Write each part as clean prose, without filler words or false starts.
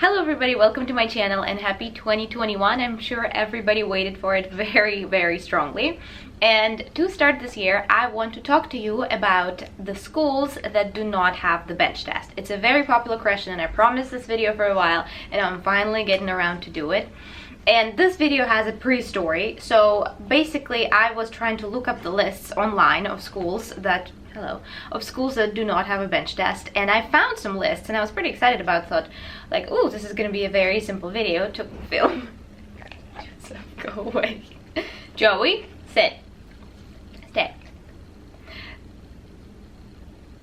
Hello everybody, welcome to my channel and happy 2021. I'm sure everybody waited for it very strongly. And to start this year, I want to talk to you about the schools that do not have the bench test. It's a very popular question and I promised this video for a while and I'm finally getting around to do it. And this video has a pre-story. So basically I was trying to look up the lists online of schools that do not have a bench test, and I found some lists and I was pretty excited about it. Thought like, oh, this is gonna be a very simple video to film. Just go away. Joey, sit. Stay.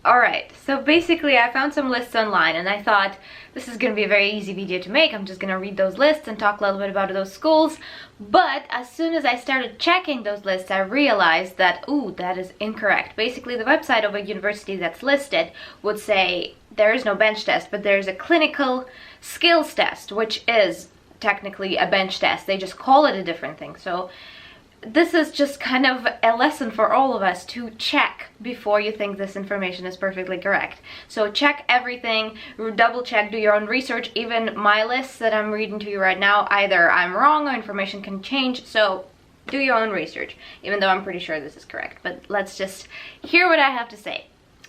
Alright, so basically I found some lists online and I thought this is going to be a very easy video to make. I'm just going to read those lists and talk a little bit about those schools. But as soon as I started checking those lists, I realized that, ooh, that is incorrect. Basically, the website of a university that's listed would say there is no bench test, but there's a clinical skills test, which is technically a bench test. They just call it a different thing. So this is just kind of a lesson for all of us to check before you think this information is perfectly correct. So check everything, double check, do your own research. Even my lists that I'm reading to you right now, either I'm wrong or information can change, so do your own research, even though I'm pretty sure this is correct. But let's just hear what I have to say.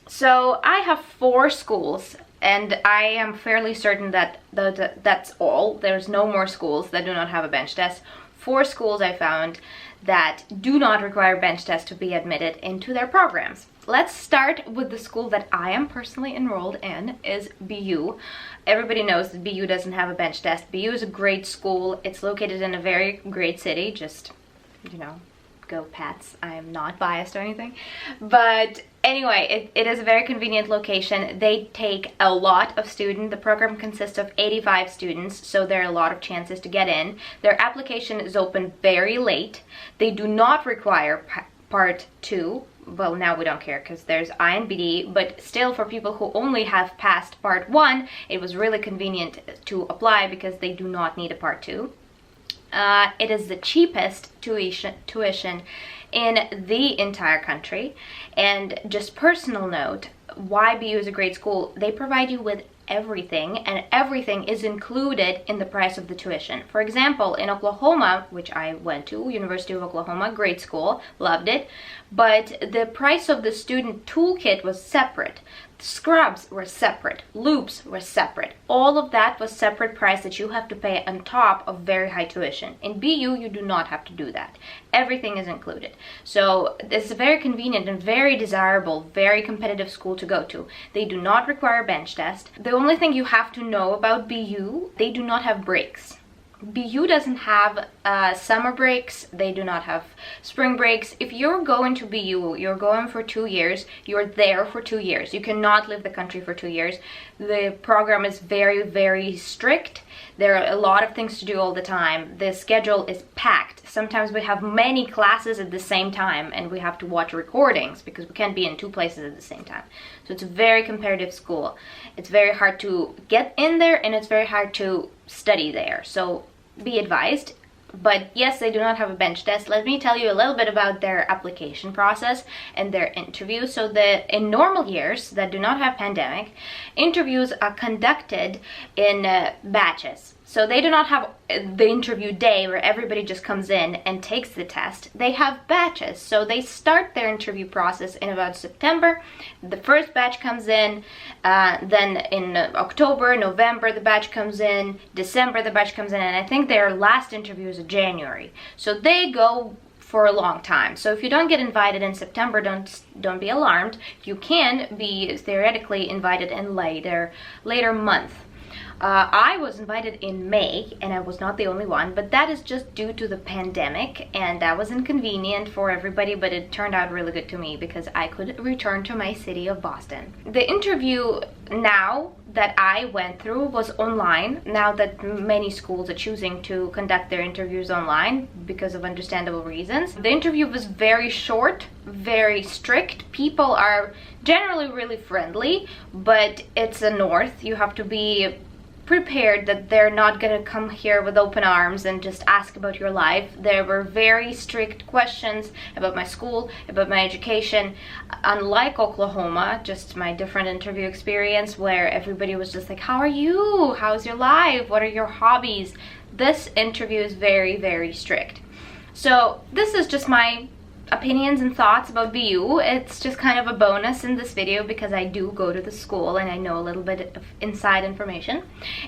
So I have 4 schools and I am fairly certain that that's all. There's no more schools that do not have a bench test. 4 schools I found that do not require bench tests to be admitted into their programs. Let's start with the school that I am personally enrolled in, is BU. Everybody knows that BU doesn't have a bench test. BU is a great school. It's located in a very great city. Just, you know, go Pats. I am not biased or anything. But anyway, it is a very convenient location. They take a lot of students. The program consists of 85 students, so there are a lot of chances to get in. Their application is open very late. They do not require part 2. Well, now we don't care because there's INBD, but still for people who only have passed part 1, it was really convenient to apply because they do not need a part 2. It is the cheapest tuition in the entire country. And just personal note, why BU is a great school, they provide you with everything, and everything is included in the price of the tuition. For example, in Oklahoma, which I went to, University of Oklahoma, great school, loved it, but the price of the student toolkit was separate. Scrubs were separate, loops were separate. All of that was separate price that you have to pay on top of very high tuition. In BU, you do not have to do that. Everything is included. So this is a very convenient and very desirable, very competitive school to go to. They do not require a bench test. The only thing you have to know about BU, they do not have breaks. BU doesn't have summer breaks, they do not have spring breaks. If you're going to BU, you're going for 2 years, you're there for 2 years. You cannot leave the country for 2 years. The program is very strict. There are a lot of things to do all the time. The schedule is packed. Sometimes we have many classes at the same time and we have to watch recordings because we can't be in 2 places at the same time. So it's a very competitive school. It's very hard to get in there and it's very hard to study there. So be advised. But yes, they do not have a bench test. Let me tell you a little bit about their application process and their interview. So in normal years that do not have pandemic, interviews are conducted in batches. So they do not have the interview day where everybody just comes in and takes the test. They have batches. So they start their interview process in about September. The first batch comes in, then in October, November the batch comes in, December the batch comes in, and I think their last interview is in January. So they go for a long time. So if you don't get invited in September, don't be alarmed. You can be theoretically invited in later month. I was invited in May, and I was not the only one, but that is just due to the pandemic, and that was inconvenient for everybody, but it turned out really good to me because I could return to my city of Boston. The interview now that I went through was online, now that many schools are choosing to conduct their interviews online because of understandable reasons. The interview was very short, very strict. People are generally really friendly, but it's a north. You have to be prepared that they're not gonna come here with open arms and just ask about your life. There were very strict questions about my school, about my education. Unlike Oklahoma, just my different interview experience where everybody was just like, how are you? How's your life? What are your hobbies? This interview is very, very strict. So this is just my opinions and thoughts about BU. It's just kind of a bonus in this video because I do go to the school and I know a little bit of inside information,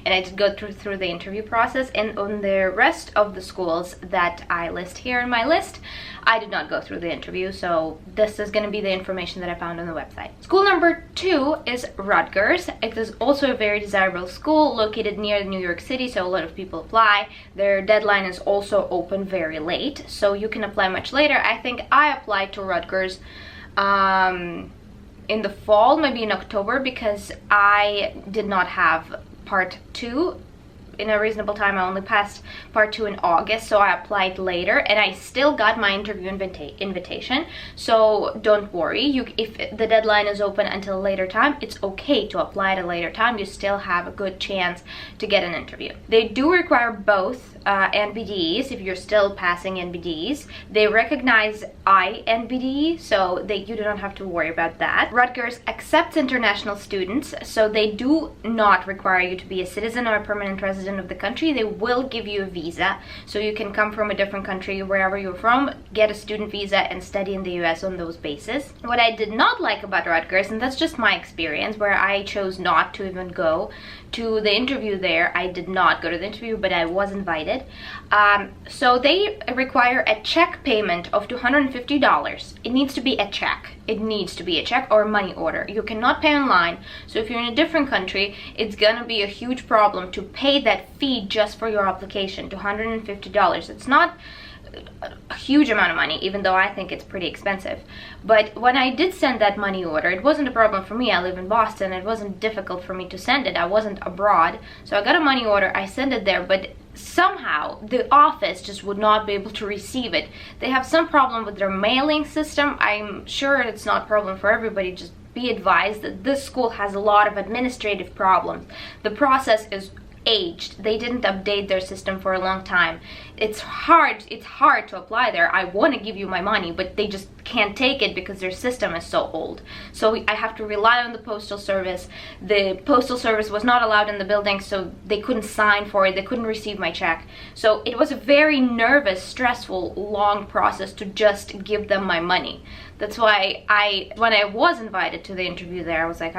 and I did go through the interview process. And on the rest of the schools that I list here in my list, I did not go through the interview, so this is going to be the information that I found on the website. School number 2 is Rutgers. It is also a very desirable school located near New York City, so a lot of people apply. Their deadline is also open very late, so you can apply much later. I think I applied to Rutgers in the fall, maybe in October, because I did not have part 2 in a reasonable time. I only passed part 2 in August, so I applied later, and I still got my interview invitation. So don't worry, if the deadline is open until a later time, it's okay to apply at a later time. You still have a good chance to get an interview. They do require both NBDs if you're still passing NBDs. They recognize INBD, so you do not have to worry about that. Rutgers accepts international students, so they do not require you to be a citizen or a permanent resident of the country. They will give you a visa, so you can come from a different country wherever you're from, get a student visa, and study in the US on those bases. What I did not like about Rutgers, and that's just my experience where I chose not to even go to the interview there. I did not go to the interview, but I was invited. So they require a check payment of $250. It needs to be a check. It needs to be a check or a money order. You cannot pay online. So if you're in a different country, it's gonna be a huge problem to pay that fee just for your application, $250. It's not a huge amount of money, even though I think it's pretty expensive. But when I did send that money order, it wasn't a problem for me. I live in Boston. It wasn't difficult for me to send it. I wasn't abroad. So I got a money order. I sent it there, but somehow the office just would not be able to receive it. They have some problem with their mailing system. I'm sure it's not a problem for everybody. Just be advised that this school has a lot of administrative problems. The process is aged. They didn't update their system for a long time. It's hard to apply there. I want to give you my money, but they just can't take it because their system is so old. So I have to rely on the postal service. The postal service was not allowed in the building, so they couldn't sign for it. They couldn't receive my check. So it was a very nervous, stressful, long process to just give them my money. That's why when I was invited to the interview there, I was like,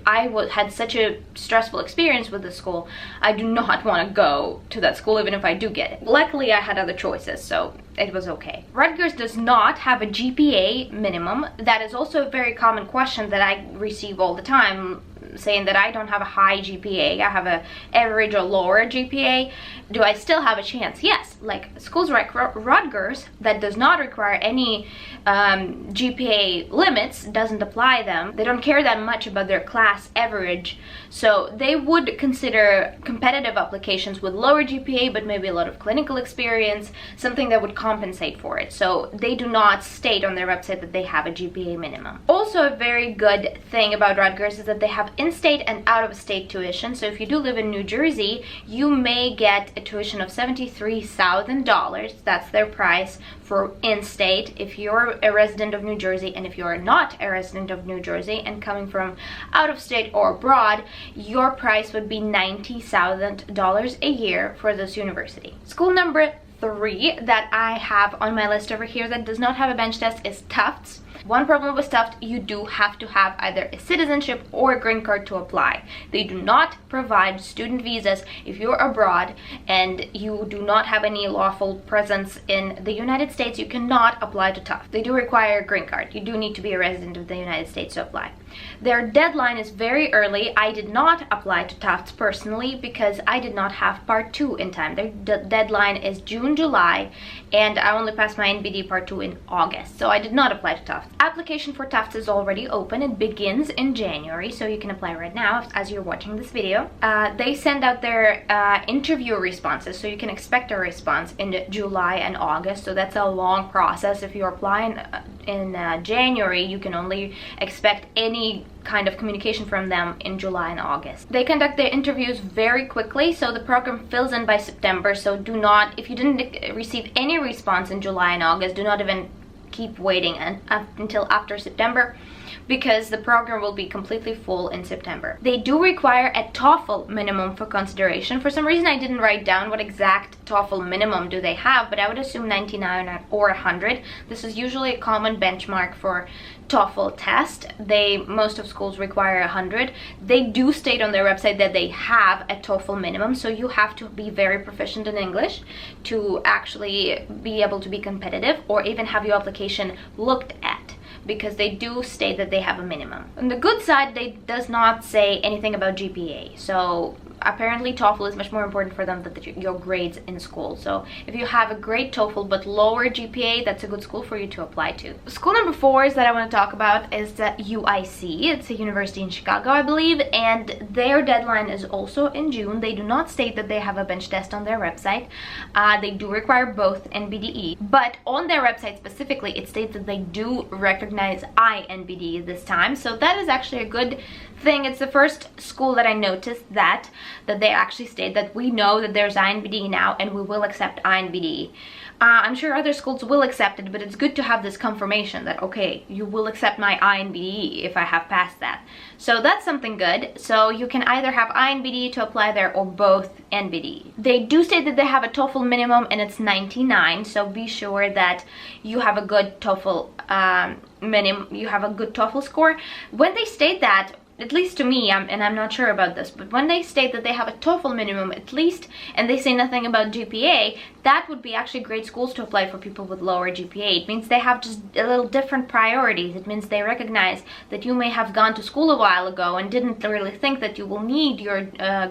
I had such a stressful experience with the school. I do not want to go to that school even if I do get it. Luckily, I had other choices, so it was okay. Rutgers does not have a GPA minimum. That is also a very common question that I receive all the time, saying that I don't have a high GPA, I have an average or lower GPA. Do I still have a chance? Yes, like schools like Rutgers that does not require any GPA limits, doesn't apply them. They don't care that much about their class average, so they would consider competitive applications with lower GPA but maybe a lot of clinical experience, something that would compensate for it. So they do not state on their website that they have a GPA minimum. Also, a very good thing about Rutgers is that they have in-state and out-of-state tuition. So if you do live in New Jersey, you may get a tuition of $73,000. That's their price for in-state if you're a resident of New Jersey. And if you're not a resident of New Jersey and coming from out-of-state or abroad, your price would be $90,000 a year for this university. School number 3 that I have on my list over here that does not have a bench test is Tufts. One problem with Tufts, you do have to have either a citizenship or a green card to apply. They do not provide student visas if you're abroad and you do not have any lawful presence in the United States. You cannot apply to Tufts. They do require a green card. You do need to be a resident of the United States to apply. Their deadline is very early. I did not apply to Tufts personally because I did not have part 2 in time. Their deadline is June, July, and I only passed my NBD part 2 in August, so I did not apply to Tufts. application for Tufts is already open. It begins in January, so you can apply right now as you're watching this video. They send out their interview responses, so you can expect a response in July and August. So that's a long process. If you're applying in January, you can only expect any kind of communication from them in July and August. They conduct their interviews very quickly, so the program fills in by September. So do not, if you didn't receive any response in July and August, do not even keep waiting until after September, because the program will be completely full in September. They do require a TOEFL minimum for consideration. For some reason I didn't write down what exact TOEFL minimum do they have, but I would assume 99 or 100. This is usually a common benchmark for TOEFL test. Most of schools require 100. They do state on their website that they have a TOEFL minimum, so you have to be very proficient in English to actually be able to be competitive, or even have your application looked at, because they do state that they have a minimum. On the good side, they does not say anything about GPA. So apparently TOEFL is much more important for them than your grades in school. So if you have a great TOEFL but lower GPA, that's a good school for you to apply to. School number 4 that I want to talk about is the UIC. It's a university in Chicago, I believe, and their deadline is also in June. They do not state that they have a bench test on their website. They do require both NBDE, but on their website specifically, it states that they do recognize INBDE this time. So that is actually a good thing. It's the first school that I noticed that they actually state that we know that there's INBDE now and we will accept INBDE. I'm sure other schools will accept it, but it's good to have this confirmation that, okay, you will accept my INBDE if I have passed that. So that's something good. So you can either have INBDE to apply there or both NBDE. They do state that they have a TOEFL minimum and it's 99, so be sure that you have a good TOEFL you have a good TOEFL score. When they state that, at least to me, and I'm not sure about this, but when they state that they have a TOEFL minimum at least, and they say nothing about GPA, that would be actually great schools to apply for people with lower GPA. It means they have just a little different priorities. It means they recognize that you may have gone to school a while ago and didn't really think that you will need your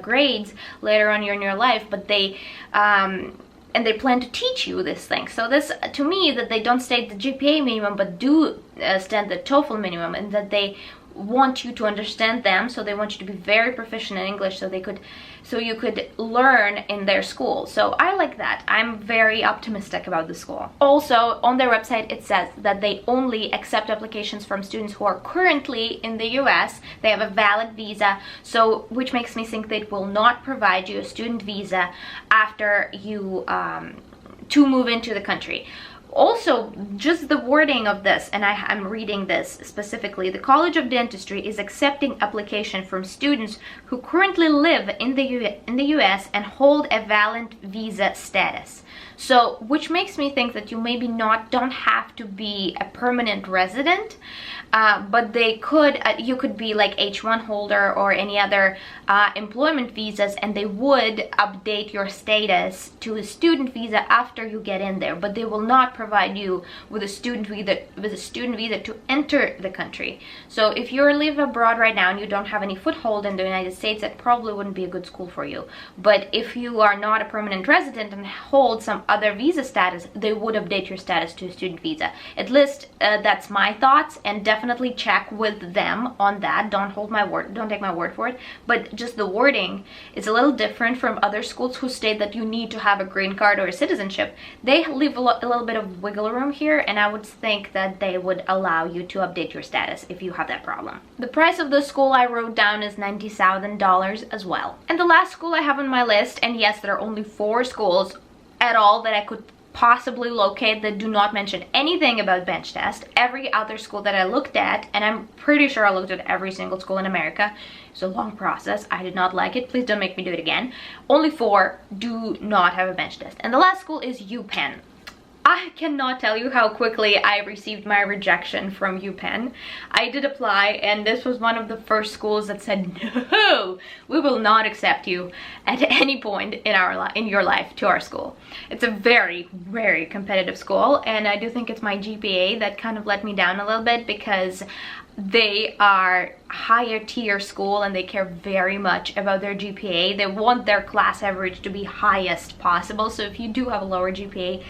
grades later on in your life, but they and they plan to teach you this thing. So this, to me, that they don't state the GPA minimum but do state the TOEFL minimum, and that they want you to understand them, so they want you to be very proficient in English so you could learn in their school. So I like that. I'm very optimistic about the school. Also, on their website it says that they only accept applications from students who are currently in the US. They have a valid visa, so which makes me think they will not provide you a student visa after you to move into the country. Also, just the wording of this, and I'm reading this specifically, the College of Dentistry is accepting application from students who currently live in the US and hold a valid visa status. So, which makes me think that you maybe don't have to be a permanent resident, but they could, you could be like H1 holder or any other employment visas, and they would update your status to a student visa after you get in there, but they will not provide you with a student visa to enter the country. So if you live abroad right now and you don't have any foothold in the United States, that probably wouldn't be a good school for you. But if you are not a permanent resident and hold some other visa status, they would update your status to a student visa. At least that's my thoughts, and definitely check with them on that. Don't take my word for it, but just the wording is a little different from other schools who state that you need to have a green card or a citizenship. They leave a little bit of wiggle room here, and I would think that they would allow you to update your status if you have that problem. The price of the school I wrote down is $90,000 as well. And the last school I have on my list, and yes, there are only 4 schools at all that I could possibly locate that do not mention anything about bench test. Every other school that I looked at, and I'm pretty sure I looked at every single school in America, it's a long process, I did not like it, please don't make me do it again. Only 4 do not have a bench test, and the last school is UPenn. I cannot tell you how quickly I received my rejection from UPenn. I did apply, and this was one of the first schools that said, no, we will not accept you at any point in your life to our school. It's a very, very competitive school, and I do think it's my GPA that kind of let me down a little bit, because they are higher tier school and they care very much about their GPA. They want their class average to be highest possible, so if you do have a lower GPA,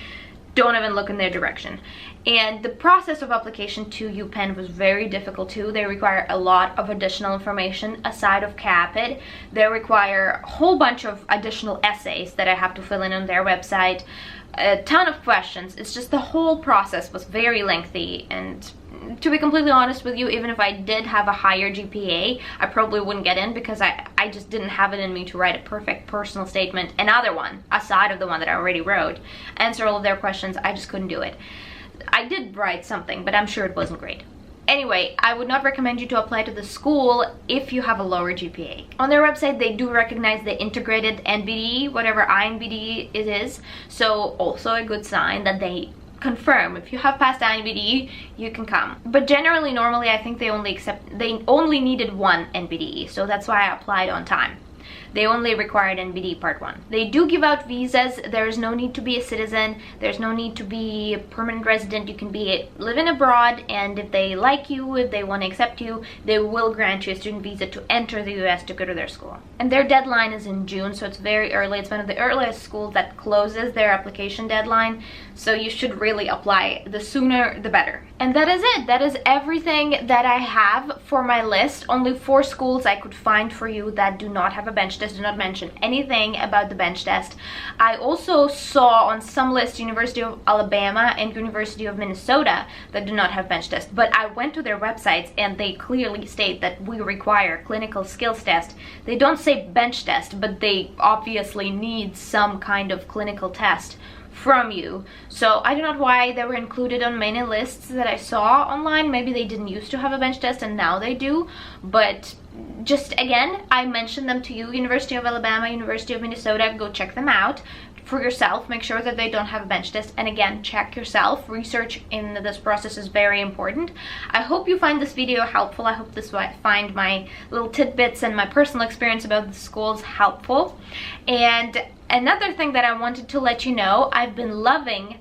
don't even look in their direction. And the process of application to UPenn was very difficult too. They require a lot of additional information aside of CAPIT. They require a whole bunch of additional essays that I have to fill in on their website, a ton of questions. It's just the whole process was very lengthy, and to be completely honest with you, even if I did have a higher GPA, I probably wouldn't get in because I just didn't have it in me to write a perfect personal statement, another one aside of the one that I already wrote, answer all of their questions. I just couldn't do it. I did write something, but I'm sure it wasn't great. Anyway, I would not recommend you to apply to the school if you have a lower GPA. On their website, they do recognize the integrated NBD, whatever INBD it is, so also a good sign that they confirm if you have passed INBD, you can come. But generally, normally, I think they only needed one NBD, so that's why I applied on time. They only required NBD Part 1. They do give out visas. There's no need to be a citizen. There's no need to be a permanent resident. You can be living abroad, and if they like you, if they want to accept you, they will grant you a student visa to enter the US to go to their school. And their deadline is in June, so it's very early. It's one of the earliest schools that closes their application deadline, so you should really apply. The sooner, the better. And that is it. That is everything that I have for my list. Only 4 schools I could find for you that do not have a bench test, do not mention anything about the bench test. I also saw on some lists University of Alabama and University of Minnesota that do not have bench tests, but I went to their websites and they clearly state that we require clinical skills test. They don't say bench test, but they obviously need some kind of clinical test from you. So I don't know why they were included on many lists that I saw online. Maybe they didn't used to have a bench test and now they do, but just again, I mentioned them to you. University of Alabama, University of Minnesota, go check them out for yourself. Make sure that they don't have a bench test, and again, check yourself. Research in this process is very important. I hope you find this video helpful. I hope this find my little tidbits and my personal experience about the schools helpful. And another thing that I wanted to let you know, I've been loving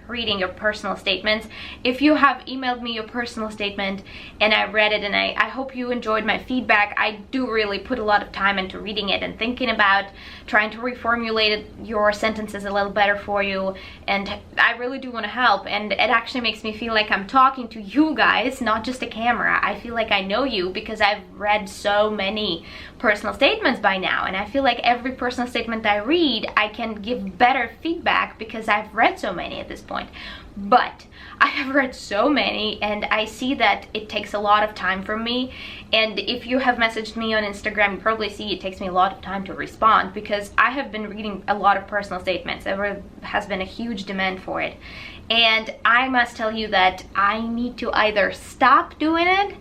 reading your personal statements. If you have emailed me your personal statement and I read it, and I hope you enjoyed my feedback. I do really put a lot of time into reading it and thinking about trying to reformulate your sentences a little better for you, and I really do want to help, and it actually makes me feel like I'm talking to you guys, not just a camera. I feel like I know you because I've read so many personal statements by now, and I feel like every personal statement I read, I can give better feedback because I've read so many at this point. But I have read so many, and I see that it takes a lot of time from me. And if you have messaged me on Instagram, you probably see it takes me a lot of time to respond because I have been reading a lot of personal statements. There has been a huge demand for it. And I must tell you that I need to either stop doing it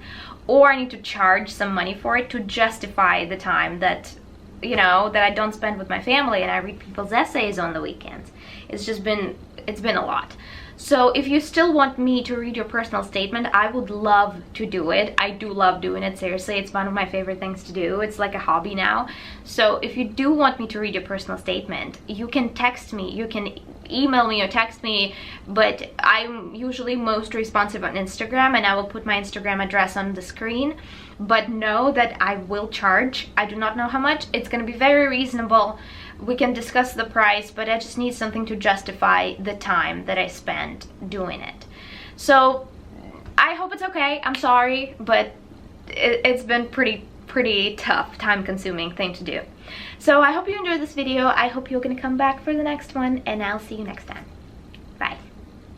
or I need to charge some money for it to justify the time that, you know, that I don't spend with my family and I read people's essays on the weekends. It's been a lot. So if you still want me to read your personal statement, I would love to do it. I do love doing it, seriously. It's one of my favorite things to do. It's like a hobby now. So if you do want me to read your personal statement, you can text me, you can email me or text me, but I'm usually most responsive on Instagram, and I will put my Instagram address on the screen. But know that I will charge. I do not know how much. It's going to be very reasonable. We can discuss the price, but I just need something to justify the time that I spend doing it. So I hope it's okay. I'm sorry, but it's been pretty tough, time-consuming thing to do. So I hope you enjoyed this video. I hope you're gonna come back for the next one, and I'll see you next time.